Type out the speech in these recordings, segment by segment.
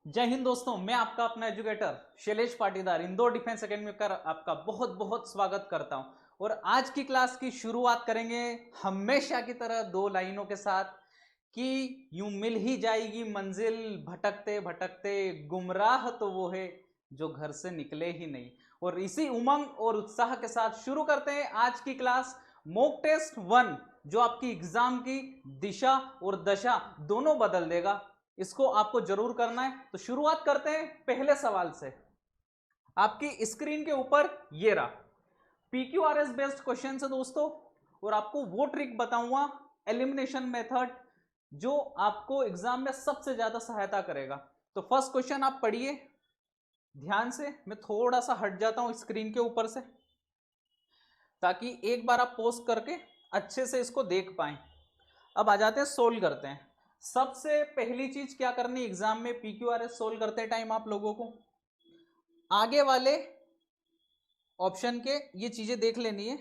जय हिंद दोस्तों, मैं आपका अपना educator Shailesh Patidar Indore defence academy का आपका बहुत बहुत स्वागत करता हूं। और आज की क्लास की शुरुआत करेंगे हमेशा की तरह दो लाइनों के साथ कि यूं मिल ही जाएगी मंजिल भटकते भटकते, गुमराह तो वो है जो घर से निकले ही नहीं। और इसी उमंग और उत्साह के साथ शुरू करते हैं आज की क्लास मॉक टेस्ट 1, जो आपकी एग्जाम की दिशा और दशा दोनों बदल देगा। इसको आपको जरूर करना है। तो शुरुआत करते हैं पहले सवाल से। आपकी स्क्रीन के ऊपर ये रहा पीक्यूआरएस बेस्ड क्वेश्चन है दोस्तों, और आपको वो ट्रिक बताऊंगा एलिमिनेशन मेथड जो आपको एग्जाम में सबसे ज्यादा सहायता करेगा। तो फर्स्ट क्वेश्चन आप पढ़िए ध्यान से। मैं थोड़ा सा हट जाता हूं स्क्रीन के ऊपर से ताकि एक बार आप पोस्ट करके अच्छे से इसको देख पाएं। अब आ जाते हैं सोल्व करते हैं। सबसे पहली चीज क्या करनी एग्जाम में पीक्यूआरएस सोल्व करते टाइम आप लोगों को आगे वाले ऑप्शन के ये चीजें देख लेनी है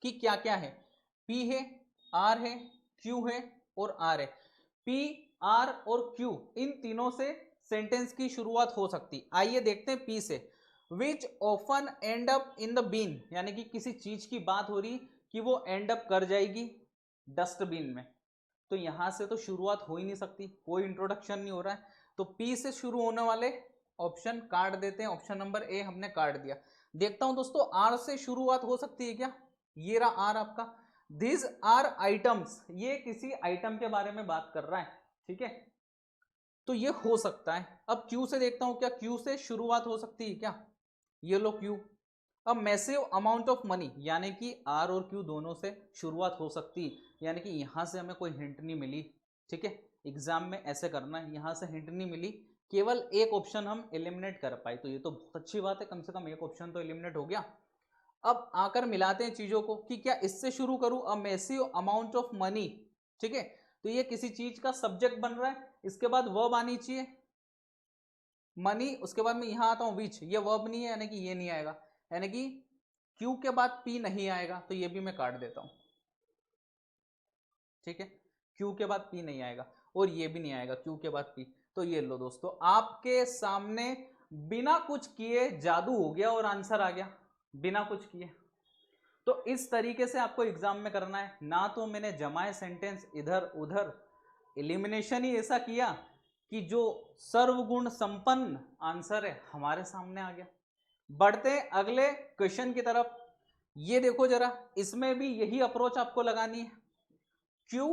कि क्या क्या है। पी है, आर है, क्यू है और आर है। पी, आर और क्यू इन तीनों से सेंटेंस की शुरुआत हो सकती। आइए देखते हैं पी से। Which often end up in the bin, यानी कि किसी चीज की बात हो रही कि वो एंड अप कर जाएगी डस्टबिन में। तो यहां से तो शुरुआत हो ही नहीं सकती, कोई इंट्रोडक्शन नहीं हो रहा है। तो पी से शुरू होने वाले ऑप्शन काट देते हैं। ऑप्शन नंबर ए हमने काट दिया। देखता हूं दोस्तों आर से शुरुआत हो सकती है क्या। ये रहा आर आपका। दिस आर आइटम्स, ये किसी आइटम के बारे में बात कर रहा है, ठीक है, तो ये हो सकता है। अब क्यू से देखता हूं क्या क्यू से शुरुआत हो सकती है क्या। ये लो क्यू। अब मैसिव अमाउंट ऑफ मनी, यानी कि आर और क्यू दोनों से शुरुआत हो सकती है, यानी कि यहां से हमें कोई हिंट नहीं मिली, ठीक है। एग्जाम में ऐसे करना है, यहां से हिंट नहीं मिली, केवल एक ऑप्शन हम एलिमिनेट कर पाए, तो ये तो बहुत अच्छी बात है, कम से कम एक ऑप्शन तो एलिमिनेट हो गया। अब आकर मिलाते हैं चीजों को कि क्या इससे शुरू करूं a massive amount of money, ठीक है, तो ये किसी चीज का सब्जेक्ट बन रहा है। इसके बाद वर्ब आनी चाहिए मनी, उसके बाद मैं यहां आता हूं विच, ये वर्ब नहीं है यानी कि ये नहीं आएगा, यानी कि क्यू के बाद पी नहीं आएगा, तो ये भी मैं काट देता हूं, ठीक है। क्यू के बाद पी नहीं आएगा और ये भी नहीं आएगा क्यू के बाद पी। तो ये लो दोस्तों आपके सामने बिना कुछ किए जादू हो गया और आंसर आ गया बिना कुछ किए। तो इस तरीके से आपको एग्जाम में करना है, ना तो मैंने जमाए सेंटेंस इधर उधर, एलिमिनेशन ही ऐसा किया कि जो सर्वगुण संपन्न आंसर है हमारे सामने आ गया। बढ़ते हैं अगले क्वेश्चन की तरफ। ये देखो जरा, इसमें भी यही अप्रोच आपको लगानी है, क्यू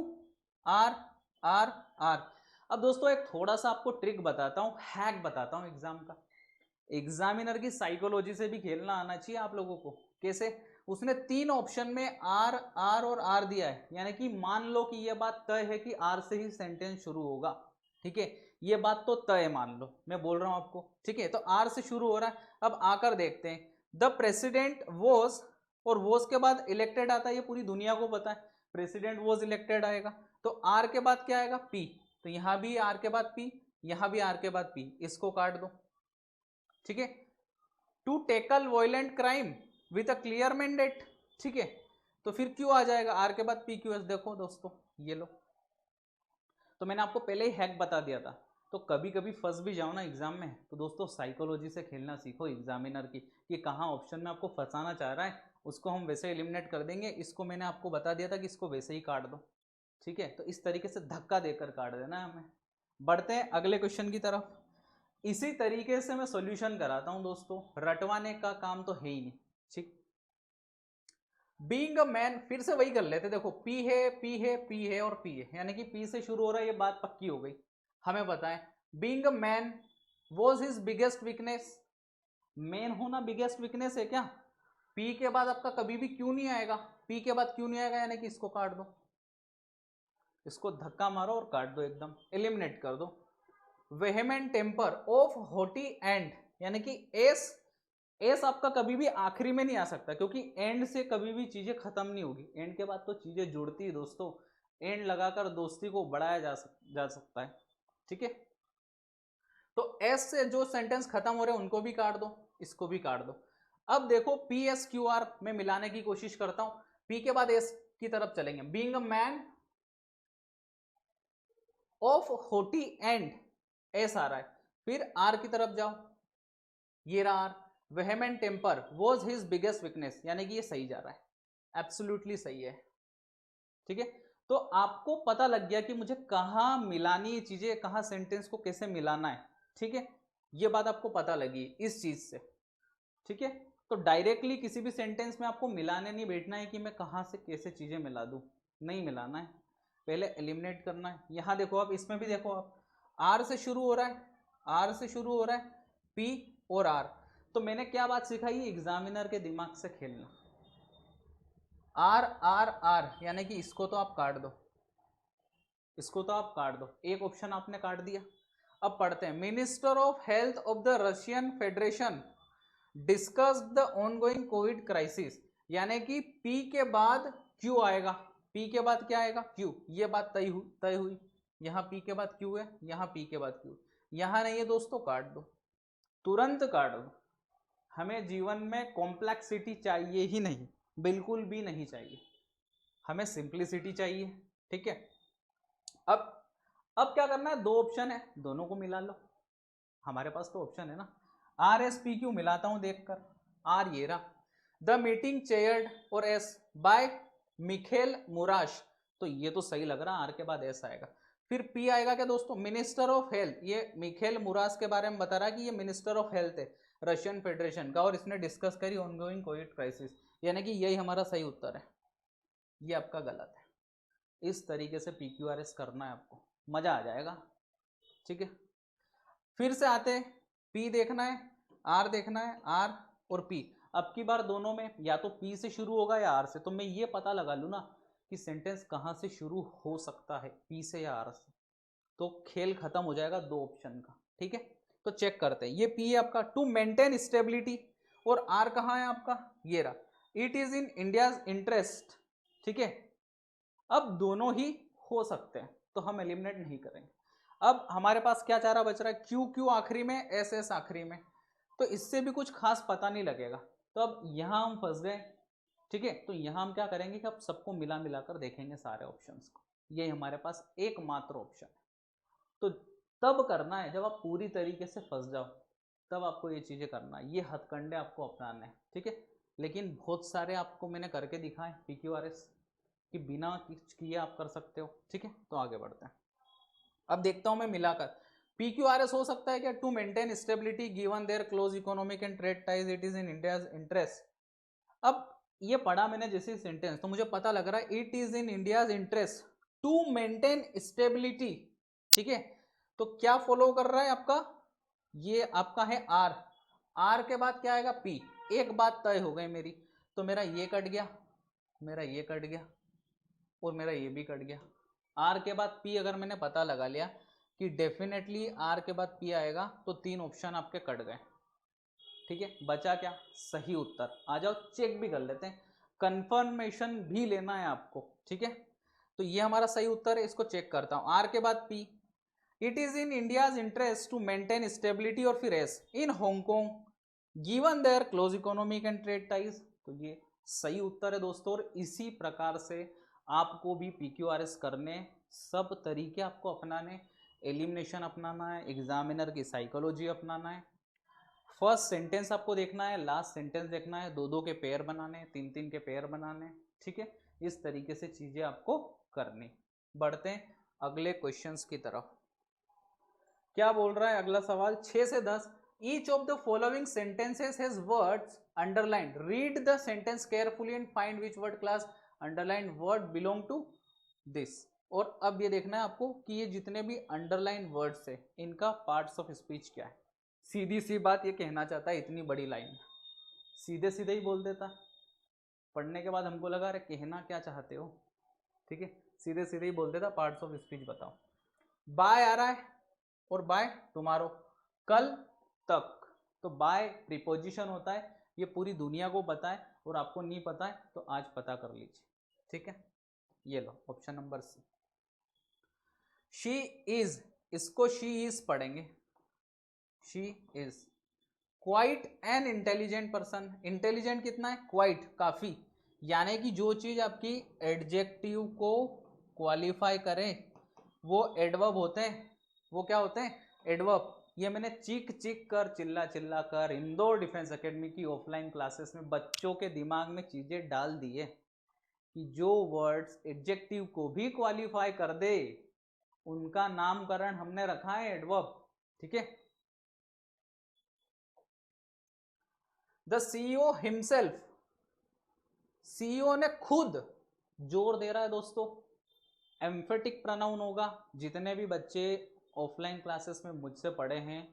आर आर आर। अब दोस्तों एक थोड़ा सा आपको ट्रिक बताता हूं, हैक बताता हूं एग्जाम का। एग्जामिनर की साइकोलॉजी से भी खेलना आना चाहिए आप लोगों को। कैसे, उसने तीन ऑप्शन में आर आर और आर दिया है, यानी कि मान लो कि यह बात तय है कि आर से ही सेंटेंस शुरू होगा, ठीक है, ये बात तो तय मान लो, मैं बोल रहा हूं आपको, ठीक है, तो आर से शुरू हो रहा है। अब आकर देखते हैं द प्रेसिडेंट वॉज, और वॉज के बाद इलेक्टेड आता है, ये पूरी दुनिया को पता है, प्रेसिडेंट वॉज इलेक्टेड आएगा। तो आर के बाद क्या आएगा पी, तो यहां भी आर के बाद पी, यहां भी आर के बाद पी, इसको काट दो, ठीक है। To tackle violent crime with a clear mandate, ठीक है, तो फिर क्यों आ जाएगा आर के बाद पी क्यू एस। देखो दोस्तों ये लो, तो मैंने आपको पहले ही हैक बता दिया था। तो कभी कभी फंस भी जाओ ना एग्जाम में, तो दोस्तों साइकोलॉजी से खेलना सीखो एग्जामिनर की, कि कहाँ ऑप्शन में आपको फंसाना चाह रहा है, उसको हम वैसे एलिमिनेट कर देंगे। इसको मैंने आपको बता दिया था कि इसको वैसे ही काट दो, ठीक है, तो इस तरीके से धक्का देकर काट देना है हमें। बढ़ते हैं अगले क्वेश्चन की तरफ। इसी तरीके से मैं सॉल्यूशन कराता हूं दोस्तों, रटवाने का काम तो है ही नहीं, ठीक। बीइंग अ मैन, फिर से वही कर लेते, देखो पी है पी है पी है और पी है, यानी कि पी से शुरू हो रहा है, ये बात पक्की हो गई। हमें बताएं being a man was his biggest weakness, man होना बिगेस्ट वीकनेस है क्या। पी के बाद आपका कभी भी क्यों नहीं आएगा, पी के बाद क्यों नहीं आएगा, यानी कि इसको काट दो, इसको धक्का मारो और काट दो, एकदम एलिमिनेट कर दो। वेहेमेंट टेम्पर ऑफ हॉटी एंड, यानी कि एस, एस आपका कभी भी आखिरी में नहीं आ सकता, क्योंकि एंड से कभी भी चीजें खत्म नहीं होगी, एंड के बाद तो चीजें जुड़ती है दोस्तों। एंड लगाकर दोस्ती को बढ़ाया जा सकता है, ठीक है। तो एस से जो सेंटेंस खत्म हो रहे हैं उनको भी काट दो, इसको भी काट दो। अब देखो पी एस क्यू आर में मिलाने की कोशिश करता हूं, पी के बाद एस की तरफ चलेंगे। Being a man of haughty and, S आ रहा है, फिर आर की तरफ जाओ, ये रहा R. Vehement temper was his biggest weakness, यानी कि ये सही जा रहा है, एब्सोल्युटली सही है। ठीक है, तो आपको पता लग गया कि मुझे कहाँ मिलानी ये चीजें, कहाँ सेंटेंस को कैसे मिलाना है। ठीक है, ये बात आपको पता लगी इस चीज से। ठीक है, तो डायरेक्टली किसी भी सेंटेंस में आपको मिलाने नहीं बैठना है कि मैं कहाँ से कैसे चीजें मिला दूं, नहीं मिलाना है, पहले एलिमिनेट करना है। यहां देखो आप, इसमें भी देखो आप, आर से शुरू हो रहा है, आर से शुरू हो रहा है, पी और आर। तो मैंने क्या बात सिखाई है, एग्जामिनर के दिमाग से खेलना। आर आर आर, यानी कि इसको तो आप काट दो, इसको तो आप काट दो, एक ऑप्शन आपने काट दिया। अब पढ़ते हैं, minister of health of the Russian federation discuss the ongoing Covid crisis, यानी कि पी के बाद क्यू आएगा, पी के बाद क्या आएगा, क्यू। ये बात तय हुई, यहां पी के बाद क्यू है, यहां पी के बाद क्यू, यहां नहीं है दोस्तों, काट दो, तुरंत काट दो। हमें जीवन में कॉम्प्लेक्सिटी चाहिए ही नहीं, बिल्कुल भी नहीं चाहिए, हमें सिंप्लिसिटी चाहिए। ठीक है, अब क्या करना है, दो ऑप्शन है, दोनों को मिला लो, हमारे पास तो ऑप्शन है ना। आर एस पी क्यू मिलाता हूं देखकर, आर ये रहा, द मीटिंग चेयर्ड और एस बाय मिखेल मुराश, तो ये तो सही लग रहा, आर के बाद एस आएगा। फिर पी आएगा क्या दोस्तों, मिनिस्टर ऑफ हेल्थ, ये मिखेल मुराश के बारे में बता रहा है कि ये मिनिस्टर ऑफ हेल्थ है रशियन फेडरेशन का, और इसने डिस्कस करी ऑनगोइंग कोविड क्राइसिस, यानी कि यही हमारा सही उत्तर है, ये आपका गलत है। इस तरीके से PQRS करना है आपको, मजा आ जाएगा। ठीक है, फिर से आते हैं, P देखना है, R देखना है, R और P। अब की बार दोनों में या तो P से शुरू होगा या R से, तो मैं ये पता लगा लूँ ना कि सेंटेंस कहाँ से शुरू हो सकता है, P से या R से, तो खेल खत्म हो जाएगा दो ऑप्शन का। ठीक है, तो चेक करते हैं, ये P है आपका, टू मेंटेन स्टेबिलिटी, और R कहाँ है आपका, ये रहा, it is in India's interest. ठीक है, अब दोनों ही हो सकते हैं, तो हम एलिमिनेट नहीं करेंगे। अब हमारे पास क्या चारा बच रहा है, क्यू क्यू आखिरी में, एस एस आखिरी में, तो इससे भी कुछ खास पता नहीं लगेगा, तो अब यहां हम फंस गए। ठीक है, तो यहां हम क्या करेंगे कि अब सबको मिला मिलाकर देखेंगे सारे ऑप्शंस को, ये हमारे पास एकमात्र ऑप्शन है। तो तब करना है जब आप पूरी तरीके से फंस जाओ, तब आपको ये चीजें करना है, ये हथकंडे आपको अपनाने हैं। ठीक है, लेकिन बहुत सारे आपको मैंने करके दिखाए PQRS कि बिना कुछ किए आप कर सकते हो। ठीक है, तो आगे बढ़ते हैं, अब देखता हूं मैं मिलाकर, PQRS हो सकता है क्या, to maintain stability given their close economic and trade ties, it is in India's interest. अब ये पढ़ा मैंने जैसे सेंटेंस, तो मुझे पता लग रहा है it is in India's interest to maintain stability. ठीक है, तो क्या फॉलो कर रहा है आपका, ये आपका है आर, आर के बाद क्या आएगा, पी। एक बात तय हो गई मेरी, तो मेरा ये कट गया, मेरा ये कट गया, और मेरा ये भी कट गया। आर के बाद पी अगर मैंने पता लगा लिया कि डेफिनेटली आर के बाद पी आएगा, तो तीन ऑप्शन आपके कट गए। ठीक है, बचा क्या, सही उत्तर। आ जाओ चेक भी कर लेते हैं, कंफर्मेशन भी लेना है आपको। ठीक है, तो ये हमारा सही उत्तर है, इसको चेक करता हूं, आर के बाद P, it is in India's interest to maintain stability, और फिर S in Hong Kong given their close economic and trade ties, तो ये सही उत्तर है दोस्तों। और इसी प्रकार से आपको भी PQRS करने, सब तरीके आपको अपनाने, एलिमिनेशन अपनाना है, एग्जामिनर की साइकोलॉजी अपनाना है, फर्स्ट सेंटेंस आपको देखना है, लास्ट सेंटेंस देखना है, दो दो के पेयर बनाने, तीन तीन के पेयर बनाने। ठीक है, इस तरीके से चीजें आपको करनी। बढ़ते हैं अगले क्वेश्चंस की तरफ, क्या बोल रहा है अगला सवाल, 6 से 10, each of the following sentences has words underlined, read the sentence carefully and find which word class underline word belong to this. और अब ये देखना है आपको कि ये जितने भी अंडरलाइन वर्ड्स है, इनका पार्ट्स ऑफ स्पीच क्या है। सीधी सी बात ये कहना चाहता है, इतनी बड़ी लाइन सीधे सीधे ही बोल देता, पढ़ने के बाद हमको लगा अरे कहना क्या चाहते हो। ठीक है, सीधे सीधे ही बोल देता, पार्ट्स ऑफ स्पीच बताओ। बाय आ रहा है, और बाय टुमारो, कल तक, तो बाय प्रीपोजिशन होता है, ये पूरी दुनिया को पता है, और आपको नहीं पता है तो आज पता कर लीजिए। ठीक है, ये लो option number C, she is, इसको शी इज पढ़ेंगे, she is quite an intelligent person, intelligent कितना है, क्वाइट काफी, यानी कि जो चीज आपकी एडजेक्टिव को क्वालिफाई करे वो एडवर्ब होते हैं, वो क्या होते हैं, एडवर्ब। ये मैंने चीख चीख कर, चिल्ला चिल्ला कर इंदौर डिफेंस एकेडमी की ऑफलाइन क्लासेस में बच्चों के दिमाग में चीजें डाल दी है कि जो वर्ड्स एडजेक्टिव को भी क्वालिफाई कर दे उनका नामकरण हमने रखा है एडवर्ब। ठीक है। द सीईओ हिमसेल्फ, सीईओ ने खुद, जोर दे रहा है दोस्तों, एम्फेटिक प्रोनाउन होगा। जितने भी बच्चे ऑफलाइन क्लासेस में मुझसे पढ़े हैं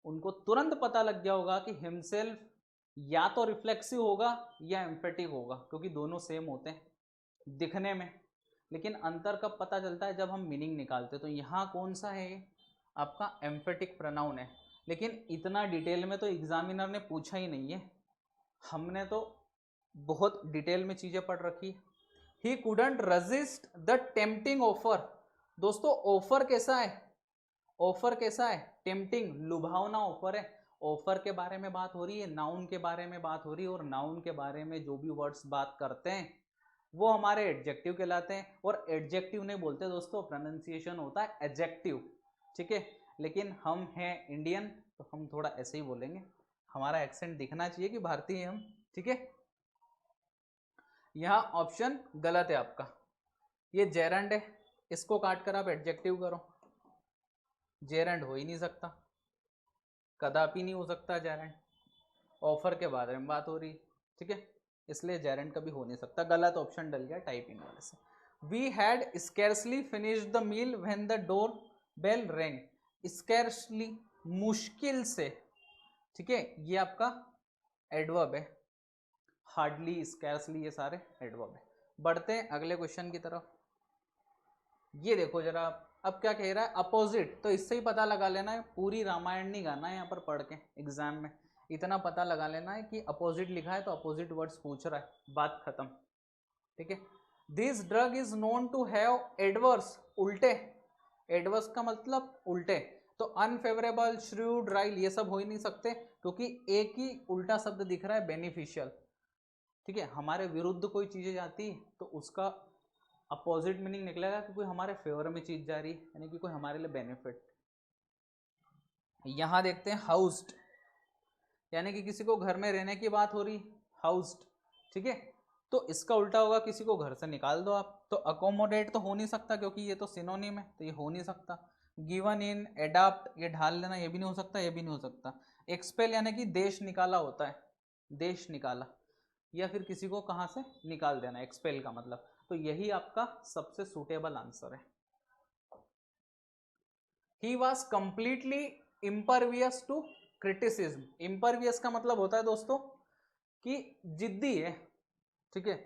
उनको तुरंत पता लग गया होगा कि हिमसेल्फ या तो रिफ्लेक्सिव होगा या एम्फेटिक होगा, क्योंकि दोनों सेम होते हैं दिखने में, लेकिन अंतर कब पता चलता है, जब हम मीनिंग निकालते हैं। तो यहाँ कौन सा है, आपका एम्फेटिक प्रोनाउन है। लेकिन इतना डिटेल में तो एग्जामिनर ने पूछा ही नहीं है, हमने तो बहुत डिटेल में चीजें पढ़ रखी। He couldn't resist the tempting offer. दोस्तों ऑफर कैसा है, ऑफर कैसा है, टेम्पटिंग, लुभावना ऑफर है। ऑफर के बारे में बात हो रही है, नाउन के बारे में बात हो रही है, और नाउन के बारे में जो भी वर्ड्स बात करते हैं वो हमारे एडजेक्टिव कहलाते हैं। और एडजेक्टिव नहीं बोलते दोस्तों, प्रोनाउंसिएशन होता है एडजेक्टिव। ठीक है। लेकिन हम हैं इंडियन तो हम थोड़ा ऐसे ही बोलेंगे, हमारा एक्सेंट दिखना चाहिए कि भारतीय हैं हम। ठीक है। यह ऑप्शन गलत है आपका, ये जेरंड है, इसको काट कर आप एडजेक्टिव करो। जेरंड हो ही नहीं सकता, कदापि नहीं हो सकता जेरंड। ऑफर के बारे में बात हो रही। ठीक है, इसलिए जेरंड कभी हो नहीं सकता। गलत ऑप्शन डल गया टाइपिंग वाले से। We had scarcely finished the meal when the door bell rang. Scarcely, मुश्किल से। ठीक है, ये आपका एडवर्ब है। हार्डली, स्कैर्सली, ये सारे एडवर्ब है। बढ़ते हैं अगले क्वेश्चन की तरफ। ये देखो जरा, अब क्या कह रहा है, अपोजिट। तो इससे ही पता लगा लेना है, पूरी रामायण नहीं गाना है यहाँ पर पढ़ के एग्जाम में, इतना पता लगा लेना है कि अपोजिट लिखा है तो अपोजिट वर्ड्स पूछ रहा है, बात खत्म। ठीक है। This drug is known to have adverse, उल्टे। एडवर्स का मतलब उल्टे। तो अनफेवरेबल, श्रूड, राइल, ये सब हो ही नहीं सकते, क्योंकि एक ही उल्टा शब्द दिख रहा है, बेनिफिशियल। ठीक है, हमारे विरुद्ध कोई चीजें जाती तो उसका अपोजिट मीनिंग निकलेगा कि कोई हमारे फेवर में चीज जा रही है, यानी कि कोई हमारे लिए बेनिफिट। यहां देखते हैं हाउस्ड, यानी कि किसी को घर में रहने की बात हो रही, हाउस्ड। ठीक है, तो इसका उल्टा होगा किसी को घर से निकाल दो आप। तो अकोमोडेट तो हो नहीं सकता, क्योंकि ये तो सिनोनिम है, तो ये हो नहीं सकता। गिवन इन, एडाप्ट, ये ढाल लेना, ये भी नहीं हो सकता, ये भी नहीं हो सकता। एक्सपेल यानी कि देश निकाला होता है, देश निकाला, या फिर किसी को कहां से निकाल देना, एक्सपेल का मतलब। तो यही आपका सबसे सुटेबल आंसर है। He was completely impervious to criticism. Impervious का मतलब होता है दोस्तों कि जिद्दी है। ठीक है,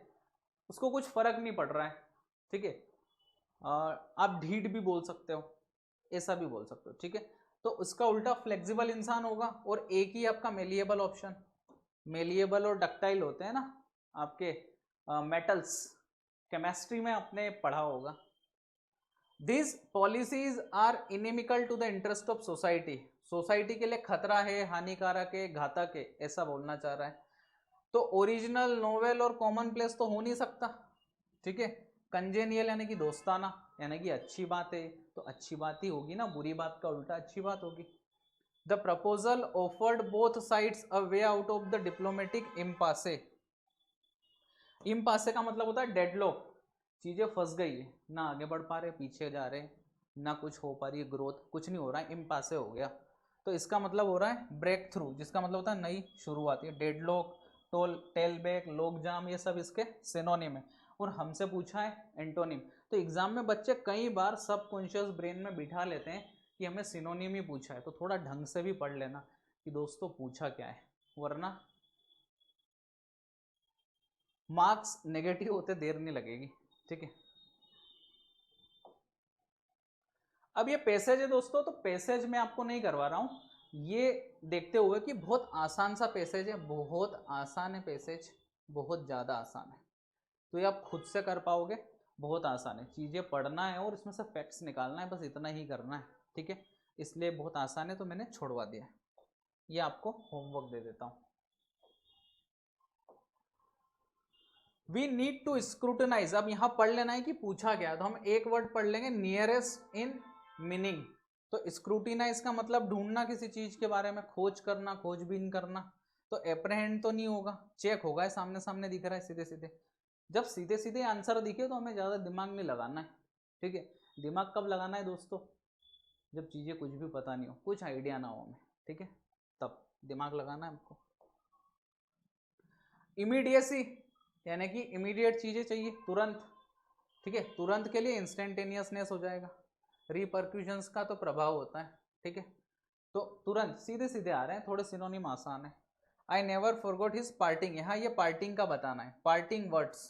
उसको कुछ फर्क नहीं पड़ रहा है। ठीक है, आप ढीठ भी बोल सकते हो, ऐसा भी बोल सकते हो। ठीक है, तो उसका उल्टा फ्लेक्सिबल इंसान होगा। और एक ही आपका मेलिएबल ऑप्शन, मेलिएबल और डक्टाइल होते हैं ना आपके मेटल्स, केमिस्ट्री में आपने पढ़ा होगा। These policies are inimical to the interest of society. Society के लिए खतरा है, हानिकारक है, घातक है, ऐसा बोलना चाह रहा है। तो ओरिजिनल, नोवेल और कॉमन प्लेस तो हो नहीं सकता। ठीक है, कंजेनियल यानी कि दोस्ताना, यानी कि अच्छी बात है, तो अच्छी बात ही होगी ना, बुरी बात का उल्टा अच्छी बात होगी। The proposal offered both sides a way out of the diplomatic impasse. Impasse का मतलब होता है डेडलॉक, चीजें फंस गई है, ना आगे बढ़ पा रहे, पीछे जा रहे, ना कुछ हो पा रही है ग्रोथ, कुछ नहीं हो रहा है, इम्पासे हो गया। तो इसका मतलब हो रहा है ब्रेक थ्रू, जिसका मतलब होता है नई शुरुआत। है डेडलॉक, टोल, टेलबैक, लॉक जाम, ये सब इसके सिनोनिम है। और हमसे पूछा है एंटोनिम। तो एग्जाम में बच्चे कई बार सबकॉन्शियस ब्रेन में बिठा लेते हैं कि हमें सिनोनिम ही पूछा है, तो थोड़ा ढंग से भी पढ़ लेना कि दोस्तों पूछा क्या है, वरना मार्क्स नेगेटिव होते देर नहीं लगेगी। ठीक है, अब ये पैसेज है दोस्तों, तो पैसेज मैं आपको नहीं करवा रहा हूं, ये देखते हुए कि बहुत आसान सा पैसेज है, बहुत आसान है पैसेज, बहुत ज़्यादा आसान है। तो ये आप खुद से कर पाओगे, बहुत आसान है, चीज़ें पढ़ना है और इसमें से फैक्ट्स निकालना है, बस इतना ही करना है। ठीक है, इसलिए बहुत आसान है, तो मैंने छोड़वा दिया। ये आपको होमवर्क दे देता हूँ। वी नीड टू स्क्रूटनाइज, अब यहां पढ़ लेना है कि पूछा गया, तो हम एक वर्ड पढ़ लेंगे, नियरेस्ट इन मीनिंग। तो स्क्रूटिनाइज का मतलब ढूंढना, किसी चीज के बारे में खोज करना, खोजबीन करना। तो एप्रहेंड तो नहीं होगा, चेक होगा, सामने सामने दिख रहा है सीधे सीधे। जब सीधे सीधे आंसर दिखे तो हमें ज्यादा दिमाग नहीं लगाना है, ठीक है। दिमाग कब लगाना है दोस्तों? जब चीजें कुछ भी पता नहीं हो, कुछ आइडिया ना हो हमें, ठीक है, तब दिमाग लगाना है हमको। इमीडिएसी यानी कि इमीडिएट चीजें चाहिए, तुरंत, ठीक है, तुरंत के लिए इंस्टेंटेनियसनेस हो जाएगा। रिपरक्यूशंस का तो प्रभाव होता है, ठीक है, तो तुरंत सीधे सीधे आ रहे हैं, थोड़े सिनोनिम आसान है। I never forgot his parting, यहाँ ये पार्टिंग का बताना है, पार्टिंग वर्ड्स।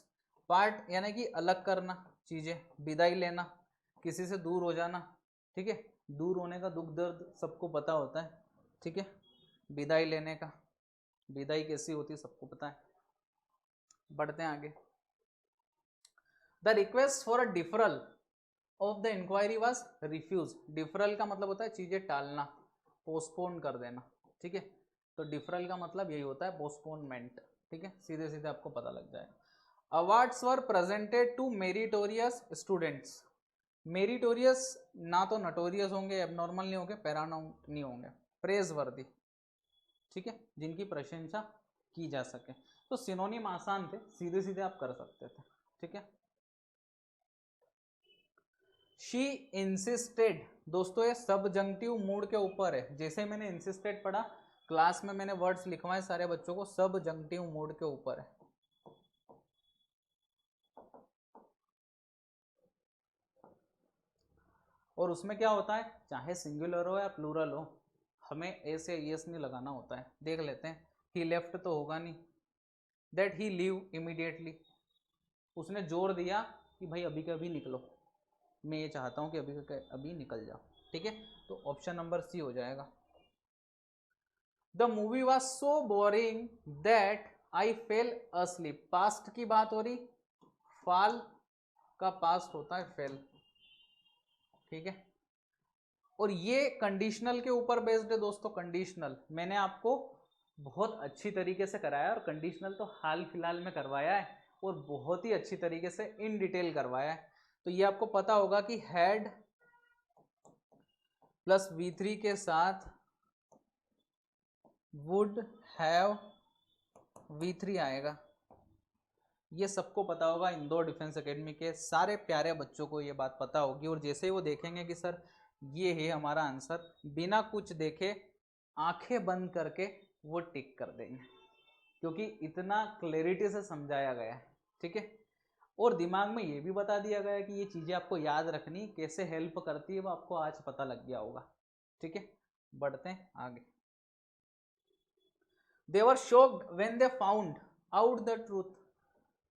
पार्ट यानी कि अलग करना चीजें, विदाई लेना, किसी से दूर हो जाना, ठीक है, दूर होने का दुख दर्द सबको पता होता है, ठीक है, विदाई लेने का, विदाई कैसी होती है सबको पता है। बढ़ते हैं आगे। The request for a deferral of the inquiry was refuse. Deferral का मतलब होता है चीजें टालना, पोस्टपोन कर देना, ठीक है, तो डिफरल का मतलब यही होता है पोस्टपोनमेंट, ठीक है, सीधे सीधे आपको पता लग जाएगा। Awards were presented to meritorious students. Meritorious ना तो नटोरियस होंगे, एबनॉर्मल नहीं होंगे, पैरानाउन नहीं होंगे, प्रेज वर्दी, ठीक है, जिनकी प्रशंसा की जा सके। तो सिनोनिम आसान थे, सीधे सीधे आप कर सकते थे, ठीक है। शी इंसिस्टेड, दोस्तों ये सबजंक्टिव मूड के ऊपर है। जैसे मैंने इंसिस्टेड पढ़ा, क्लास में मैंने वर्ड्स लिखवाए सारे बच्चों को, सबजंक्टिव मूड के ऊपर है। और उसमें क्या होता है, चाहे सिंगुलर हो या प्लूरल हो, हमें ऐसे यस नहीं लगाना होता है। देख लेते हैं, ही लेफ्ट तो होगा नहीं, दैट ही लीव इमीडिएटली, उसने जोर दिया कि भाई अभी के अभी निकलो, मैं ये चाहता हूं कि अभी के अभी निकल जाओ, ठीक है, तो ऑप्शन नंबर सी हो जाएगा। The movie was so boring that I fail asleep. Past की बात हो रही, फाल का पास्ट होता है फेल, ठीक है, और ये कंडीशनल के ऊपर बेस्ड है दोस्तों। कंडीशनल मैंने आपको बहुत अच्छी तरीके से कराया, और कंडीशनल तो हाल फिलहाल में करवाया है, और बहुत ही अच्छी तरीके से इन डिटेल करवाया है। तो ये आपको पता होगा कि हैड प्लस V3 के साथ वुड हैव V3 आएगा। ये सबको पता होगा, इंदौर डिफेंस एकेडमी के सारे प्यारे बच्चों को ये बात पता होगी। और जैसे ही वो देखेंगे कि सर ये है हमारा आंसर, बिना कुछ देखे आंखें बंद करके वो टिक कर देंगे, क्योंकि इतना क्लैरिटी से समझाया गया है, ठीक है। और दिमाग में ये भी बता दिया गया है कि ये चीज़ें आपको याद रखनी कैसे हेल्प करती है, वो आपको आज पता लग गया होगा, ठीक है। बढ़ते हैं आगे। They were shocked when they found out the truth.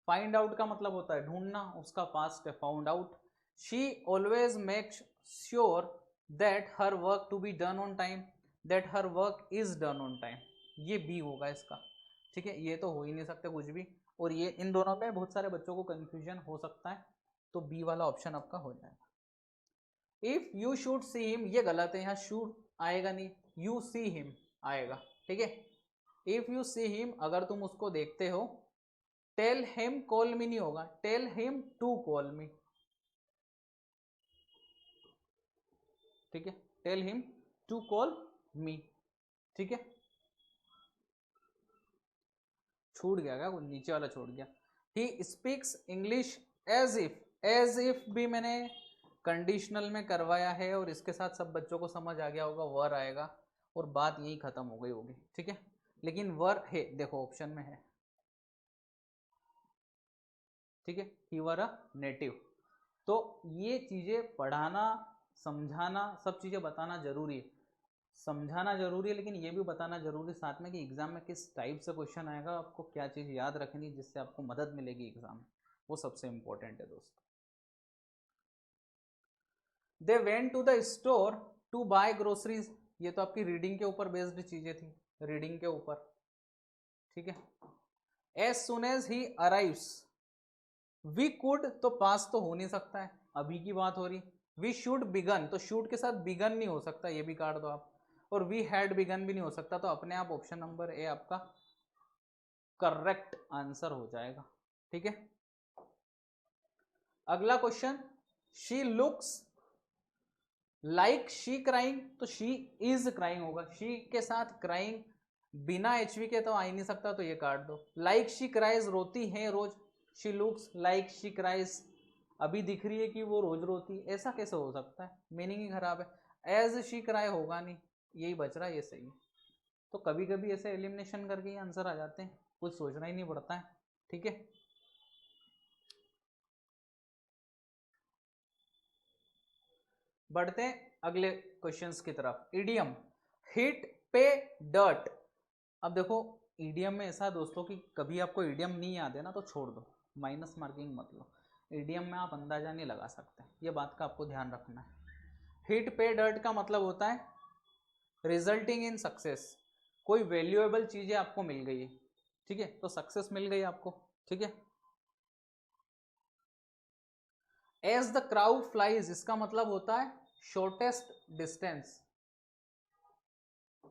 Find out का मतलब होता है ढूंढना, उसका पास्ट है found out. She always makes sure that her work to be done on time, that her work is done on time. ये B होगा इसका, ठीक है, ये तो हो ही नहीं सकते कुछ भी। और ये इन दोनों में बहुत सारे बच्चों को कंफ्यूजन हो सकता है, तो बी वाला ऑप्शन आपका हो जाएगा। If you should see him, ये गलत है, यहाँ शुड आएगा नहीं, यू सी हिम आएगा, ठीक है। इफ यू सी हिम, अगर तुम उसको देखते हो, टेल हिम कॉल मी नहीं होगा, tell him to call me, ठीक है, tell him to call me, ठीक है। छूट गया क्या, नीचे वाला छूट गया। He speaks English as if, as if भी मैंने कंडीशनल में करवाया है, और इसके साथ सब बच्चों को समझ आ गया होगा, वर आएगा और बात यही खत्म हो गई होगी, ठीक है। लेकिन वर है, देखो ऑप्शन में है, ठीक है, ही वर अ नेटिव। तो ये चीजें पढ़ाना, समझाना, सब चीजें बताना जरूरी है, समझाना जरूरी है, लेकिन ये भी बताना जरूरी साथ में कि एग्जाम में किस टाइप से क्वेश्चन आएगा, आपको क्या चीज याद रखनी जिससे आपको मदद मिलेगी एग्जाम में, वो सबसे इंपॉर्टेंट है दोस्तों। They went to the store to buy groceries, ये तो आपकी रीडिंग के ऊपर बेस्ड चीजें थी, रीडिंग के ऊपर, ठीक है। As soon as he arrives, we could तो पास तो हो नहीं सकता है, अभी की बात हो रही। वी शुड बिगन, तो शुड के साथ बिगन नहीं हो सकता, ये भी काट दो आप। और वी हैड बिगन भी नहीं हो सकता, तो अपने आप ऑप्शन नंबर ए आपका करेक्ट आंसर हो जाएगा, ठीक है। अगला question, she looks like she crying, तो शी इज क्राइंग होगा, शी के साथ क्राइंग बिना एचवी के तो आ ही नहीं सकता, तो ये काट दो। लाइक शी क्राइज, रोती है रोज, she looks like she cries, अभी दिख रही है कि वो रोज रोती, ऐसा कैसे हो सकता है, मीनिंग ही खराब है। एज शी क्राई होगा नहीं, यही बच रहा है, ये सही है। तो कभी कभी ऐसे एलिमिनेशन करके आंसर आ जाते हैं, कुछ सोचना ही नहीं पड़ता है, ठीक है। बढ़ते हैं अगले क्वेश्चंस की तरफ। इडियम, हिट, पे, डर्ट। अब देखो ईडीएम में ऐसा दोस्तों कि कभी आपको ईडीएम नहीं याद है ना तो छोड़ दो, माइनस मार्किंग मत लो। ईडीएम में आप अंदाजा नहीं लगा सकते, ये बात का आपको ध्यान रखना है। हिट पे डर्ट का मतलब होता है रिजल्टिंग इन सक्सेस, कोई वैल्यूएबल चीजें आपको मिल गई है, ठीक है, तो सक्सेस मिल गई आपको, ठीक है। एज द क्राउड फ्लाइज, इसका मतलब होता है शॉर्टेस्ट डिस्टेंस,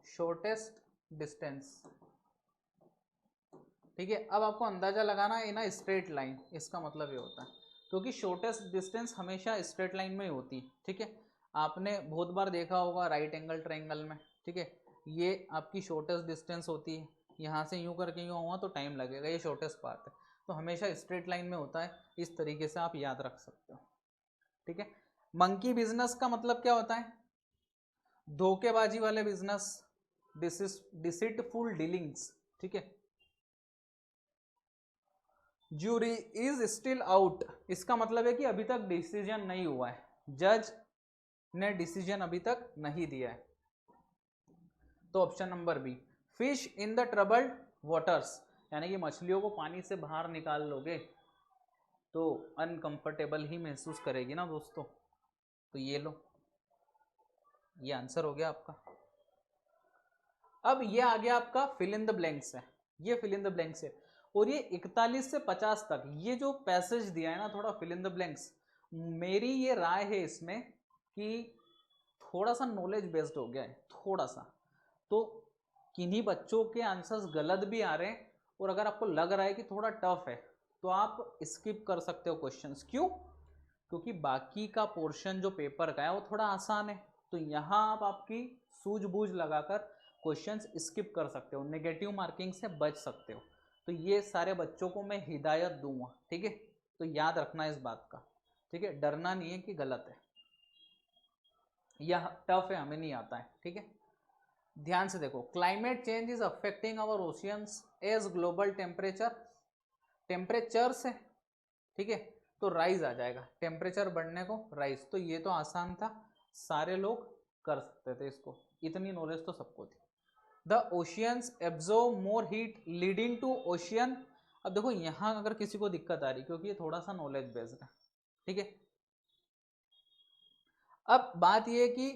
शॉर्टेस्ट डिस्टेंस, ठीक है। अब आपको अंदाजा लगाना है ना स्ट्रेट लाइन, इसका मतलब ये होता है, क्योंकि शॉर्टेस्ट डिस्टेंस हमेशा स्ट्रेट लाइन में ही होती है, ठीक है। आपने बहुत बार देखा होगा राइट एंगल ट्रायंगल में, ठीक है, ये आपकी शॉर्टेस्ट डिस्टेंस होती है, यहाँ से यूं करके यूं हुआ तो टाइम लगेगा, ये शॉर्टेस्ट पाथ है, तो हमेशा स्ट्रेट लाइन में होता है, इस तरीके से आप याद रख सकते हो, ठीक है। मंकी बिजनेस का मतलब क्या होता है, धोखेबाजी वाले बिजनेस, डिसिटफुल डीलिंग्स, ठीक है। ज्यूरी इज स्टिल आउट, इसका मतलब है कि अभी तक डिसीजन नहीं हुआ है, जज ने डिसीजन अभी तक नहीं दिया है, तो option number B. Fish in the troubled waters, यानी कि मछलियों को पानी से बाहर निकाल लोगे तो अनकंफर्टेबल ही महसूस करेगी ना दोस्तों, तो ये लो, ये आंसर हो गया आपका। अब ये आ गया आपका फिल इन द ब्लैंक्स है, ये फिल इन द ब्लैंक्स है, और ये 41 से 50 तक ये जो पैसेज दिया है ना थोड़ा फिल इन द ब्लैंक्स, मेरी ये राय है इसमें कि थोड़ा सा नॉलेज बेस्ड हो गया है, थोड़ा सा, तो किन्हीं बच्चों के आंसर्स गलत भी आ रहे हैं, और अगर आपको लग रहा है कि थोड़ा टफ है तो आप स्किप कर सकते हो क्वेश्चंस। क्यों? क्योंकि बाकी का पोर्शन जो पेपर का है वो थोड़ा आसान है, तो यहाँ आप आपकी सूझबूझ लगाकर क्वेश्चंस स्किप कर सकते हो, नेगेटिव मार्किंग से बच सकते हो, तो ये सारे बच्चों को मैं हिदायत दूंगा, ठीक है। तो याद रखना इस बात का, ठीक है, डरना नहीं है कि गलत है, यह टफ है, हमें नहीं आता है, ठीक है। ध्यान से देखो, climate change is affecting our oceans as global temperature से, ठीक है, तो राइज आ जाएगा, टेम्परेचर बढ़ने को राइज, तो ये तो आसान था, सारे लोग कर सकते थे इसको, इतनी नॉलेज तो सबको थी। The oceans absorb more heat leading to ocean, अब देखो यहां अगर किसी को दिक्कत आ रही, क्योंकि ये थोड़ा सा नॉलेज बेस्ड है, ठीक है। अब बात ये है कि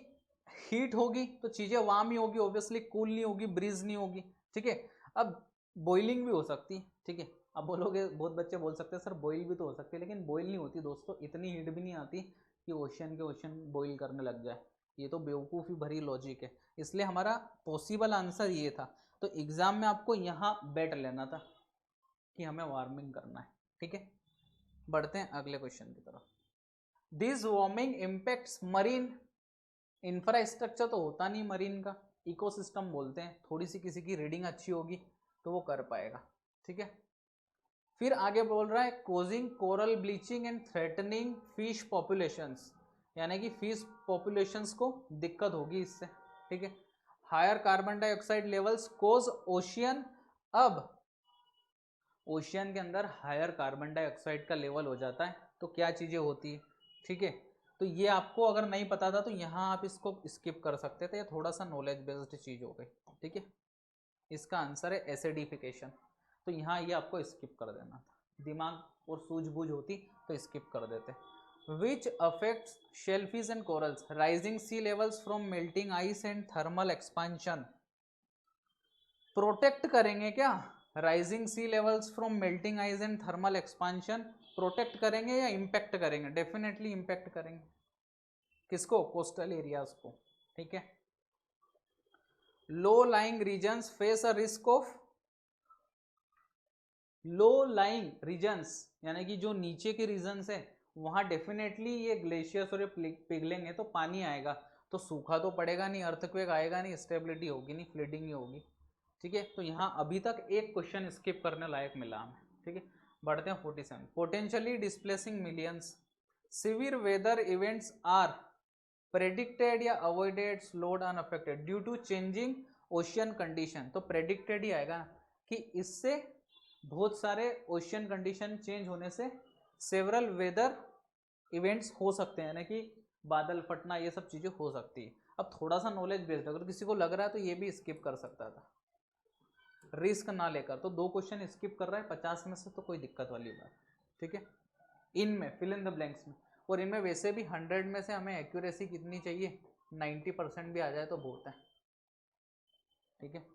हीट होगी तो चीजें वार्म ही होगी, ऑब्वियसली कूल नहीं होगी, ब्रीज नहीं होगी, ठीक है। अब बॉइलिंग भी हो सकती है, ठीक है। अब बोलोगे, बहुत बच्चे बोल सकते हैं सर बॉइल भी तो हो सकती है, लेकिन बॉइल नहीं होती दोस्तों, इतनी हीट भी नहीं आती कि ओशन बॉइल करने लग जाए, ये तो बेवकूफ़ी भरी लॉजिक है, इसलिए हमारा पॉसिबल आंसर ये था, तो एग्जाम में आपको यहाँ बैठ लेना था कि हमें वार्मिंग करना है, ठीक है। बढ़ते हैं अगले क्वेश्चन की तरफ। This warming impacts marine infrastructure, तो होता नहीं मरीन का, इकोसिस्टम बोलते हैं, थोड़ी सी किसी की रीडिंग अच्छी होगी तो वो कर पाएगा, ठीक है। फिर आगे बोल रहा है causing coral bleaching and threatening fish populations, यानी कि फिश पॉपुलेशंस को दिक्कत होगी इससे, ठीक है। हायर कार्बन डाइऑक्साइड लेवल्स कोज ओशियन, अब ओशियन के अंदर हायर कार्बन डाइऑक्साइड का लेवल हो जाता है तो क्या चीज़ें होती है, ठीक है। तो ये आपको अगर नहीं पता था तो यहाँ आप इसको स्किप कर सकते थे, ये थोड़ा सा नॉलेज बेस्ड चीज़ हो गई, ठीक है। इसका आंसर है एसिडिफिकेशन, तो यहाँ ये आपको स्किप कर देना था, दिमाग और सूझबूझ होती तो स्किप कर देते। Which affects shellfish and corals, rising sea levels from melting ice and thermal expansion, protect करेंगे क्या rising sea levels from melting ice and thermal expansion, protect करेंगे या इंपैक्ट करेंगे? डेफिनेटली इंपैक्ट करेंगे, किसको? कोस्टल एरियाज को, ठीक है। Low lying regions face a risk of, low lying regions यानी कि जो नीचे के रीजन्स है वहाँ डेफिनेटली ये ग्लेशियर्स और ये पिघलेंगे तो पानी आएगा, तो सूखा तो पड़ेगा नहीं, अर्थक्वेक आएगा नहीं, स्टेबिलिटी होगी नहीं, फ्लडिंग ही होगी। ठीक है, तो यहाँ अभी तक एक क्वेश्चन स्किप करने लायक मिला हमें। ठीक है, बढ़ते हैं 47। Potentially displacing millions, severe weather events are predicted या avoided, slowed, unaffected due to changing ocean condition. तो प्रेडिक्टेड ही आएगा कि इससे बहुत सारे ओशियन कंडीशन चेंज होने से सेवरल वेदर इवेंट्स हो सकते हैं, यानी कि बादल फटना, ये सब चीज़ें हो सकती है। अब थोड़ा सा नॉलेज बेस्ड, अगर किसी को लग रहा है तो ये भी स्किप कर सकता था, रिस्क ना लेकर। तो 2 क्वेश्चन स्किप कर रहा है 50 में से, तो कोई दिक्कत वाली बात। ठीक है, इनमें फिल इन द ब्लैंक्स में, और इनमें वैसे भी 100 में से हमें एक्यूरेसी कितनी चाहिए, 90% भी आ जाए तो बहुत है। ठीक है,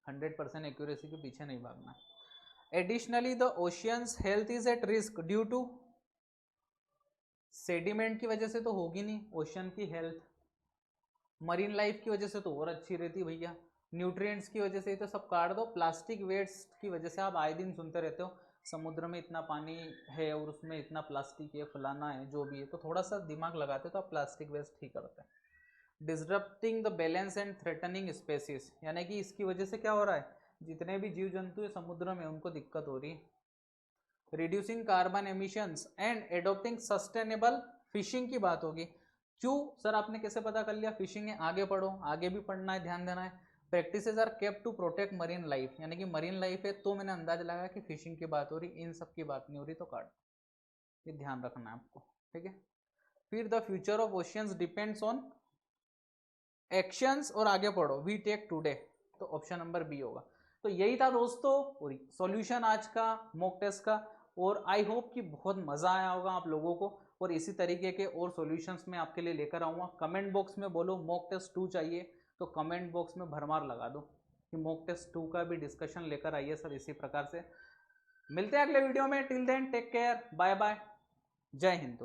100% एक्यूरेसी के पीछे नहीं भागना। Additionally the oceans health is at risk due to, sediment की वजह से तो होगी नहीं ओशियन की हेल्थ, मरीन लाइफ की वजह से तो और अच्छी रहती भैया, न्यूट्रिएंट्स की वजह से तो सब काट दो, प्लास्टिक वेस्ट की वजह से आप आए दिन सुनते रहते हो समुद्र में इतना पानी है और उसमें इतना प्लास्टिक है, फलाना है, जो भी है, तो थोड़ा सा दिमाग लगाते तो आप प्लास्टिक वेस्ट ही करते हैं। Disrupting the balance and threatening species, यानी कि इसकी वजह से क्या हो रहा है, जितने भी जीव जंतु है समुद्र में उनको दिक्कत हो रही है। Reducing carbon emissions and adopting sustainable fishing की बात होगी। क्यों सर आपने कैसे पता कर लिया, फिशिंग है, आगे पढ़ो, आगे भी पढ़ना है, ध्यान देना है। Practices are kept to protect marine life, यानी कि मरीन लाइफ है तो मैंने अंदाज लगाया कि फिशिंग की बात हो रही, इन सब की बात नहीं हो रही, तो काट, ये ध्यान रखना है आपको। ठीक है, फिर the future of oceans depends on actions, और आगे पढ़ो वी टेक टुडे, तो ऑप्शन नंबर बी होगा। तो यही था दोस्तों सॉल्यूशन आज का मॉक टेस्ट का, और आई होप कि बहुत मजा आया होगा आप लोगों को, और इसी तरीके के और सॉल्यूशंस मैं आपके लिए लेकर आऊंगा। कमेंट बॉक्स में बोलो मॉक टेस्ट 2 चाहिए, तो कमेंट बॉक्स में भरमार लगा दो कि मॉक टेस्ट 2 का भी डिस्कशन लेकर आइए सर। इसी प्रकार से मिलते हैं अगले वीडियो में, till then take care, bye bye, जय हिंद दोस्तों।